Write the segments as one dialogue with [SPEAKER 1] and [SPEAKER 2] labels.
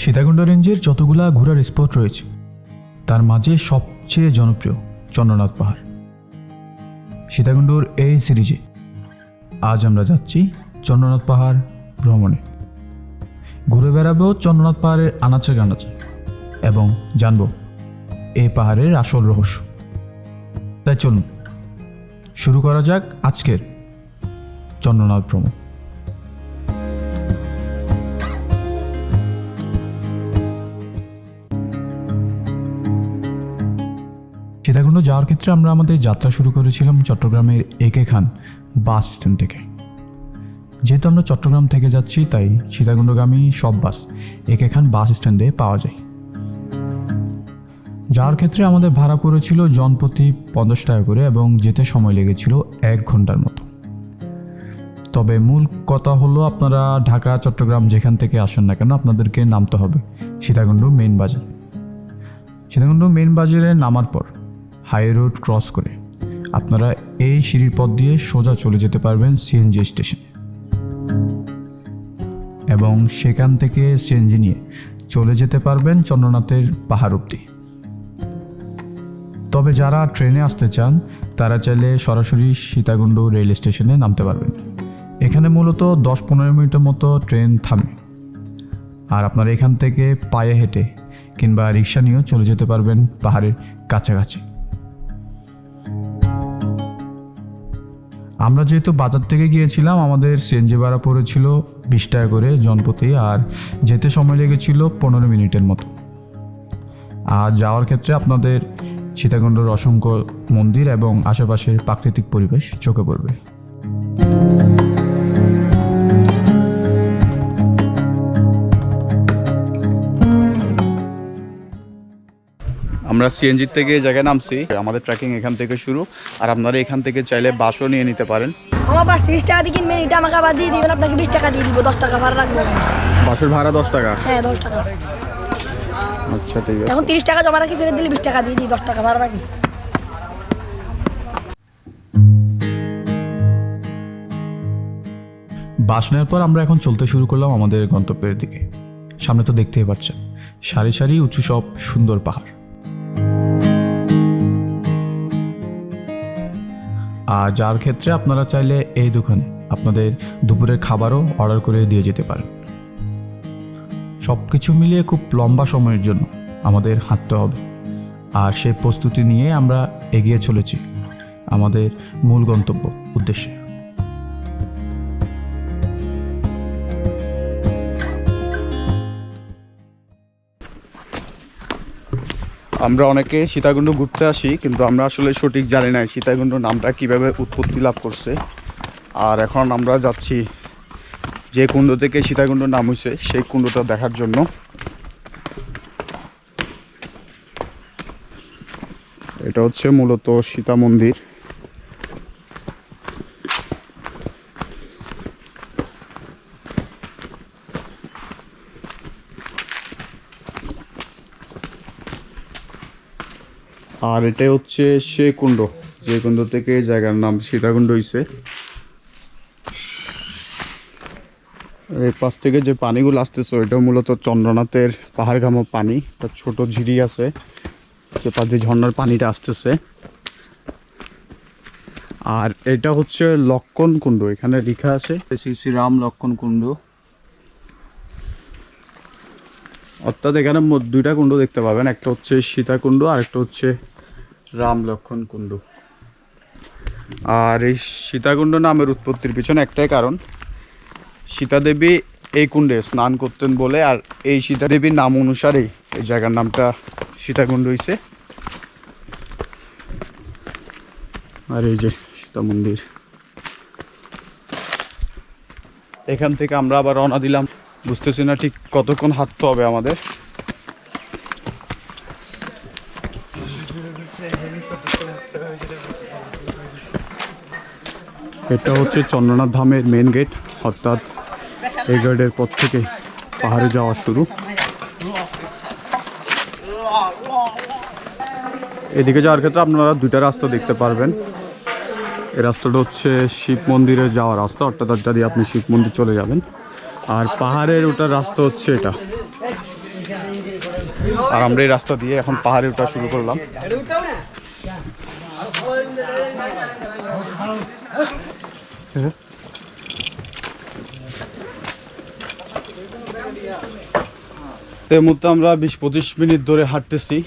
[SPEAKER 1] সীতাকুণ্ড রেঞ্জের যতগুলা ঘোরার স্পট রয়েছে তার মাঝে সবচেয়ে জনপ্রিয় চন্দ্রনাথ পাহাড়। সীতাকুণ্ডর এই সিরিজে আজ আমরা যাচ্ছি চন্দ্রনাথ পাহাড় ভ্রমণে। ঘুরে বেড়াবো চন্দ্রনাথ পাহাড়ের আনাচে কানাচে এবং জানব এই পাহাড়ের আসল রহস্য। তাই চলুন শুরু করা যাক আজকের চন্দ্রনাথ ভ্রমণ। সীতাকুণ্ড যাওয়ার ক্ষেত্রে আমরা আমাদের যাত্রা শুরু করেছিলাম চট্টগ্রামের একে খান বাস স্ট্যান্ড থেকে। যেহেতু আমরা চট্টগ্রাম থেকে যাচ্ছি তাই সীতাকুণ্ডগামী সব বাস একে খান বাস স্ট্যান্ডে পাওয়া যায়। যাওয়ার ক্ষেত্রে আমাদের ভাড়া পড়েছিল জনপ্রতি 50 টাকা করে এবং যেতে সময় লেগেছিল 1 ঘন্টার মতো। তবে মূল কথা হলো, আপনারা ঢাকা চট্টগ্রাম যেখান থেকে আসেন না কেন আপনাদেরকে নামতে হবে সীতাকুণ্ড মেইন বাজার। সীতাকুণ্ড মেইন বাজারে নামার পর হাই রোড ক্রস করে আপনারা এই সিঁড়ির পথ দিয়ে সোজা চলে যেতে পারবেন সিএনজি স্টেশনে এবং সেখান থেকে সিএনজি নিয়ে চলে যেতে পারবেন চন্দ্রনাথের পাহাড় অবধি। তবে যারা ট্রেনে আসতে চান তারা চাইলে সরাসরি সীতাকুণ্ড রেল স্টেশনে নামতে পারবেন। এখানে মূলত 10-15 মিনিটের মতো ট্রেন থামে, আর আপনারা এখান থেকে পায়ে হেঁটে কিংবা রিক্সা নিয়েও চলে যেতে পারবেন পাহাড়ের কাছাকাছি। আমরা যেহেতু বাজার থেকে গিয়েছিলাম, আমাদের সিএনজি ভাড়া পড়েছিল 20 টাকা করে জনপ্রতি, আর যেতে সময় লেগেছিল 15 মিনিটের মতো। আর যাওয়ার ক্ষেত্রে আপনাদের সীতাকুণ্ডর অসংখ্য মন্দির এবং আশেপাশের প্রাকৃতিক পরিবেশ চোখে পড়বে।
[SPEAKER 2] আমরা সিএনজি থেকে এই জায়গায় নামছি। আমাদের ট্রেকিং এখান থেকে শুরু, আর আপনারা এখান থেকে চাইলে বাসও নিয়ে নিতে পারেন।
[SPEAKER 3] আমার বাস 30 টাকা দিয়ে কিনবেন, এটা আমাকে আবার দিয়ে দিবেন, আপনাকে 20 টাকা দিয়ে দিব, 10 টাকা ভাড়া রাখবো।
[SPEAKER 2] বাসের ভাড়া 10 টাকা?
[SPEAKER 3] হ্যাঁ 10 টাকা।
[SPEAKER 2] আচ্ছা ঠিক আছে।
[SPEAKER 3] এখন 30 টাকা জমা রাখি, ফেরত দিলে 20 টাকা দিয়ে দিই, 10 টাকা ভাড়া রাখি।
[SPEAKER 1] বাস নেওয়ার পর আমরা এখন চলতে শুরু করলাম আমাদের গন্তব্যের দিকে। সামনে তো দেখতেই পাচ্ছেন সারি সারি উঁচু সব সুন্দর পাহাড়। আর যার ক্ষেত্রে আপনারা চাইলে এই দোকানে আপনাদের দুপুরের খাবারও অর্ডার করে দিয়ে যেতে পারেন। সব কিছু মিলিয়ে খুব লম্বা সময়ের জন্য আমাদের হাঁটতে হবে, আর সেই প্রস্তুতি নিয়ে আমরা এগিয়ে চলেছি আমাদের মূল গন্তব্য উদ্দেশ্যে।
[SPEAKER 2] আমরা অনেকে সীতাকুণ্ড ঘুরতে আসি, কিন্তু আমরা আসলে সঠিক জানি না সীতাকুণ্ড নামটা কিভাবে উৎপত্তি লাভ করছে। আর এখন আমরা যাচ্ছি যে কুণ্ড থেকে সীতাকুণ্ড নাম হয়েছে সেই কুণ্ডটা দেখার জন্য। এটা হচ্ছে মূলত সীতা মন্দির। আর এটাই হচ্ছে সে কুণ্ড যে কুণ্ড থেকে জায়গার নাম সীতাকুণ্ড হয়েছে। এই পাশ থেকে যে পানিগুলো আসতেছে ওইটা মূলত চন্দ্রনাথের পাহাড়গামা পানি। একটা ছোট ঝিরি আছে যে পাশ দিয়ে ঝর্ণার পানিটা আসতেছে। আর এটা হচ্ছে লক্ষণ কুণ্ড, এখানে লেখা আছে শ্রী শ্রী রাম লক্ষণ কুণ্ড। অর্থাৎ এখানে দুইটা কুণ্ড দেখতে পাবেন, একটা হচ্ছে সীতাকুণ্ড আর একটা হচ্ছে রাম লক্ষণ কুণ্ড। আর এই সীতাকুণ্ড নামের উৎপত্তির পিছনে একটাই কারণ, সীতা দেবী এই কুণ্ডে স্নান করতেন বলে, আর এই সীতা দেবীর নাম অনুসারেই এই জায়গার নামটা সীতাকুণ্ড হয়েছে। আর এই যে সীতা মন্দির। এখান থেকে আমরা আবার রওনা দিলাম। বুঝতেছি না ঠিক কতক্ষণ হাঁটতে হবে আমাদের। এটা হচ্ছে চন্দ্রনাথ ধামের মেন গেট, অর্থাৎ এই গেটের পর থেকে পাহাড়ে যাওয়া শুরু। এদিকে যাওয়ার ক্ষেত্রে আপনারা দুইটা রাস্তা দেখতে পারবেন। এই রাস্তাটা হচ্ছে শিব মন্দিরে যাওয়ার রাস্তা, অর্থাৎ যদি আপনি শিব মন্দির চলে যাবেন। আর পাহাড়ের ওটার রাস্তা হচ্ছে এটা। আর আমরা এই রাস্তা দিয়ে এখন পাহাড়ে ওঠা শুরু করলাম। তো এই মুহূর্তে আমরা 20-25 মিনিট ধরে হাঁটতেছি।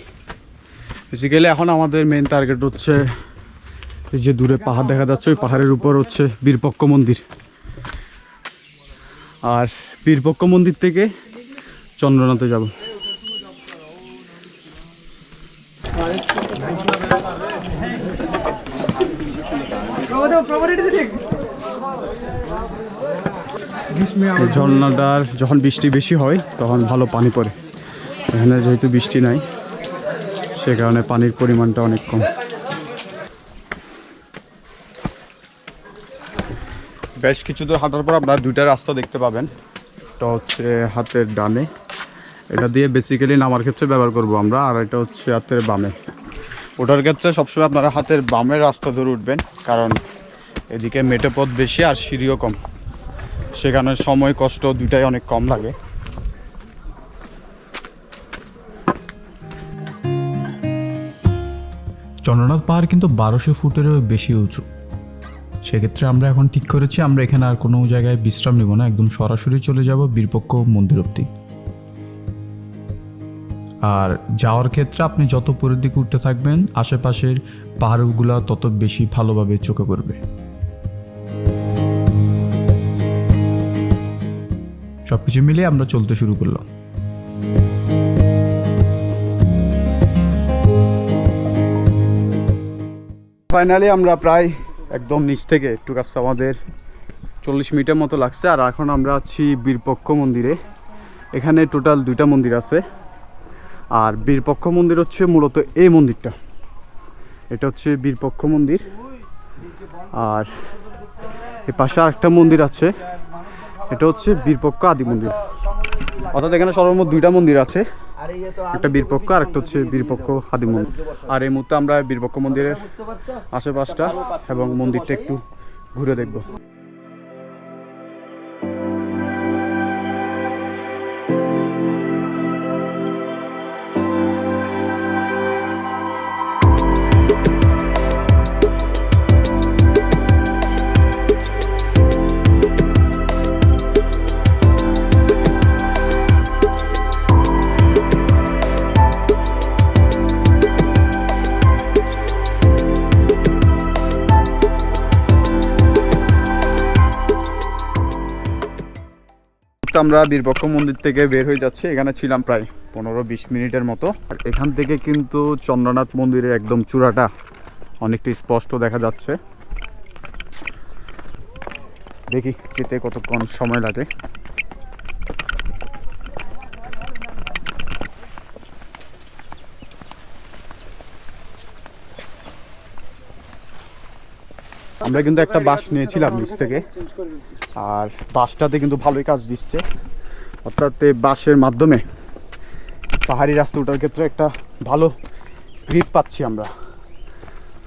[SPEAKER 2] বেসিক্যালি এখন আমাদের মেন টার্গেট হচ্ছে এই যে দূরে পাহাড় দেখা যাচ্ছে, ওই পাহাড়ের উপর হচ্ছে বীরপক্ষ মন্দির। আর বীরপক্ষ মন্দির থেকে চন্দ্রনাথে যাব। এই ঝর্ণাটার যখন বৃষ্টি বেশি হয় তখন ভালো পানি পড়ে। এখানে যেহেতু বৃষ্টি নাই সে কারণে পানির পরিমাণটা অনেক কম। বেশ কিছু দূর হাঁটার পর আপনারা দুইটা রাস্তা দেখতে পাবেন। এটা হচ্ছে হাতের ডানে, এটা দিয়ে বেসিক্যালি নামার ক্ষেত্রে ব্যবহার করব আমরা, আর এটা হচ্ছে হাতের বামে। ওটার ক্ষেত্রে সবসময় আপনারা হাতের বামের রাস্তা ধরে উঠবেন, কারণ এদিকে মেঠো পথ বেশি আর সিঁড়িও কম, সেখানে সময় কষ্ট দুইটাই অনেক কম লাগে।
[SPEAKER 1] চন্দ্রনাথ পাহাড় কিন্তু 1200 ফুটেরও বেশি উঁচু। সেক্ষেত্রে আমরা এখন ঠিক করেছি আমরা এখানে আর কোনো জায়গায় বিশ্রাম নেব না, একদম সরাসরি চলে যাব বীরপক্ষ মন্দির অবধি। আর যাওয়ার ক্ষেত্রে আপনি যত উপরের দিকে উঠতে থাকবেন আশেপাশের পাহাড়গুলো তত বেশি ভালোভাবে চোখে পড়বে। সব কিছু মিলিয়ে আমরা চলতে শুরু করলাম।
[SPEAKER 2] ফাইনালি আমরা প্রায় একদম নিচ থেকে একটু কাছটা আমাদের 40 মিনিটের মতো লাগছে। আর এখন আমরা আছি বীরপক্ষ মন্দিরে। এখানে টোটাল 2টা মন্দির আছে, আর বীরপক্ষ মন্দির হচ্ছে মূলত এই মন্দিরটা, এটা হচ্ছে বীরপক্ষ মন্দির। আর এ পাশে আরেকটা মন্দির আছে, এটা হচ্ছে বীরপক্ষ আদি মন্দির। অর্থাৎ এখানে সর্বমোট 2টা মন্দির আছে, একটা বীরপক্ষ আর একটা হচ্ছে বীরপক্ষ আদি মন্দির। আর এই মুহূর্তে আমরা বীরপক্ষ মন্দিরের আশেপাশটা এবং মন্দিরটা একটু ঘুরে দেখব। আমরা বীরপক্ষ মন্দির থেকে বের হয়ে যাচ্ছি। এখানে ছিলাম প্রায় 15-20 মিনিটের মতো। আর এখান থেকে কিন্তু চন্দ্রনাথ মন্দিরের একদম চূড়াটা অনেকটা স্পষ্ট দেখা যাচ্ছে। দেখি যেতে কতক্ষণ সময় লাগে। আমরা কিন্তু একটা বাস নিয়েছিলাম নিচ থেকে, আর বাসটাতে কিন্তু ভালোই কাজ দিচ্ছে। অর্থাৎ এই বাসের মাধ্যমে পাহাড়ি রাস্তা ওঠার ক্ষেত্রে একটা ভালো গ্রিপ পাচ্ছি আমরা।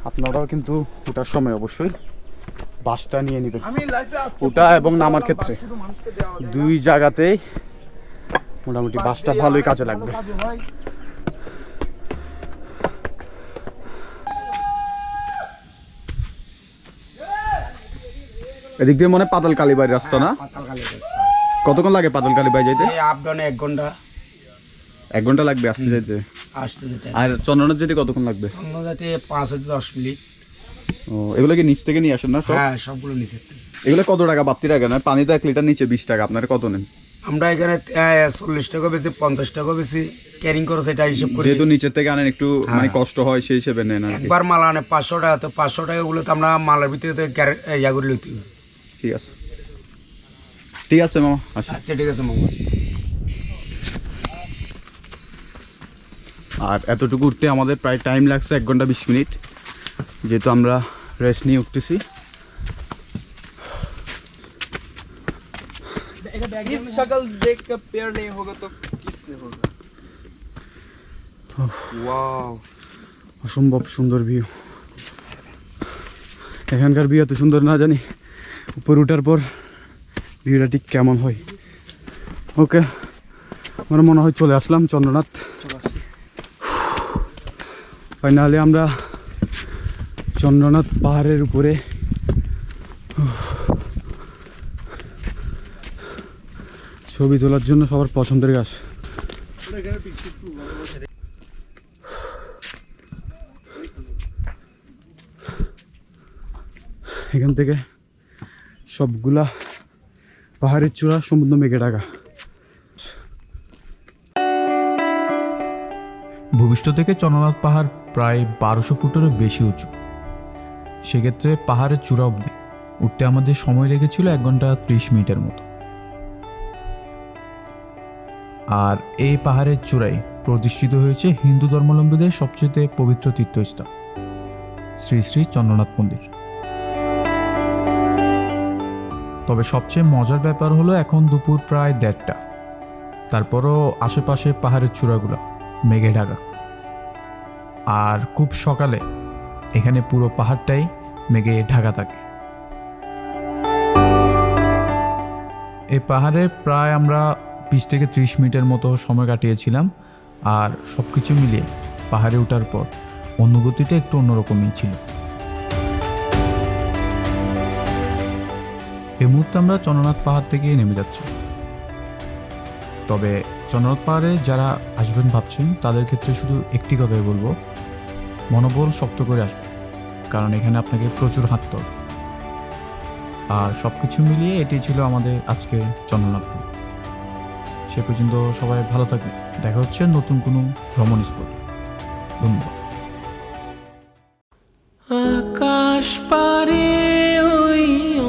[SPEAKER 2] আপনারাও কিন্তু ওঠার সময় অবশ্যই বাসটা নিয়ে নেবেন। ওটা এবং নামার ক্ষেত্রে 2 জায়গাতেই মোটামুটি বাসটা ভালোই কাজে লাগবে। এদিক দিয়ে মনে পাতাল কালীবাড়ি রাস্তা না? কতক্ষণ লাগে পাতাল কালীবাড়ি যাইতে?
[SPEAKER 4] আপডাউনে 1 ঘন্টা।
[SPEAKER 2] 1 ঘন্টা লাগবে আসতে যেতে?
[SPEAKER 4] আসতে যেতে।
[SPEAKER 2] আর চন্দ্রনাথ যেতে কতক্ষণ লাগবে?
[SPEAKER 4] চন্দ্রনাথে 5-10 মিনিট।
[SPEAKER 2] ও, এগুলো কি নিচ থেকে নিয়ে আসেন না সব?
[SPEAKER 4] হ্যাঁ, সবগুলো নিচে।
[SPEAKER 2] এগুলো কত টাকা বাপ্তি টাকা না? পানিতে 1 লিটার নিচে 20 টাকা। আপনারা কত নেন?
[SPEAKER 4] আমরা এখানে 40 টাকা বেশি, 50 টাকা বেশি ক্যারিং করো, সেটা হিসাব করে।
[SPEAKER 2] যেহেতু নিচের থেকে আনেন একটু মানে কষ্ট হয়, সেই হিসেবে নেন আর কি।
[SPEAKER 4] একবার মাল আনে 500 টাকা, তো 500 টাকা গুলো তো আমরা মালের ভিতরে তো ইয়া করে লইতে হবে।
[SPEAKER 2] ঠিক আছে, ঠিক আছে মামা, আসি।
[SPEAKER 4] আচ্ছা, ঠিক আছে মামা।
[SPEAKER 2] আর এতটুকু উঠতে আমাদের প্রায় টাইম লাগছে 1 ঘন্টা 20 মিনিট, যেহেতু আমরা রেস্ট নিয়ে উঠতেছি।
[SPEAKER 5] इस शक्ल देख कर पेड़ नहीं होगा तो किससे होगा? वाओ,
[SPEAKER 2] অসম্ভব সুন্দর ভিউ। এখানকার ভিউ এত সুন্দর না জানি উপর উঠার পর ভিউটা ঠিক কেমন হয়। ওকে, আমার মনে হয় চলে আসলাম চন্দ্রনাথ। ফাইনালি আমরা চন্দ্রনাথ পাহাড়ের উপরে। ছবি তোলার জন্য সবার পছন্দের গাছ। এখান থেকে সবগুলা পাহাড়ের চূড়া সমুদ্র মেঘে ঢাকা।
[SPEAKER 1] ভূপৃষ্ঠ থেকে চন্দ্রনাথ পাহাড় প্রায় 1200 ফুটেরও বেশি উঁচু। সেক্ষেত্রে পাহাড়ের চূড়া অবধি উঠতে আমাদের সময় লেগেছিল 1 ঘন্টা 30 মিনিটের মতো। আর এই পাহাড়ের চূড়ায় প্রতিষ্ঠিত হয়েছে হিন্দু ধর্মাবলম্বীদের সবচেয়ে পবিত্র তীর্থস্থান শ্রী শ্রী চন্দ্রনাথ মন্দির। তবে সবচেয়ে মজার ব্যাপার হলো এখন দুপুর প্রায় 1:30টা, তারপরও আশেপাশে পাহাড়ের চূড়াগুলো মেঘে ঢাকা। আর খুব সকালে এখানে পুরো পাহাড়টাই মেঘে ঢাকা থাকে। এই পাহাড়ে প্রায় আমরা 20 থেকে 30 মিনিটের মতো সময় কাটিয়েছিলাম। আর সব কিছু মিলিয়ে পাহাড়ে ওঠার পর অনুভূতিটা একটু অন্যরকমই ছিল। এই মুহূর্তে আমরা চন্দ্রনাথ পাহাড় থেকে নেমে যাচ্ছি। তবে চন্দ্রনাথ পাহাড়ে যারা আসবেন ভাবছেন তাদের ক্ষেত্রে শুধু একটি কথাই বলবো, মনোবল শক্ত করে আসবে, কারণ এখানে আপনাকে প্রচুর হাঁটতে হবে। আর সব কিছু মিলিয়ে এটি ছিল আমাদের আজকে চন্দ্রনাথ পাহাড়। সে পর্যন্ত সবাই ভালো থাকবে, দেখা হচ্ছে নতুন কোনো ভ্রমণ স্পট। ধন্যবাদ।
[SPEAKER 6] আকাশ পারে ওই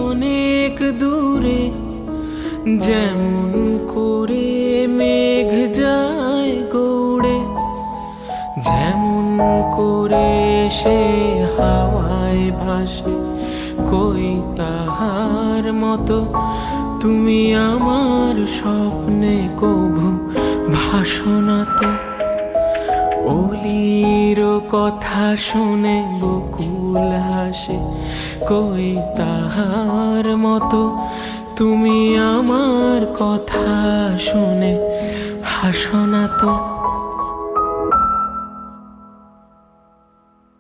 [SPEAKER 6] অনেক দূরে যেমন করে মেঘ যায় গৌড়ে, যেমন করে সে হাওয়ায় ভাসে, কই তাহার মতো তুমি আমার স্বপ্নে কভু ভাসো না তো। অলির কথা শুনে বকুল হাসে, কই তাহার মতো তুমি আমার কথা শুনে হাসো না তো।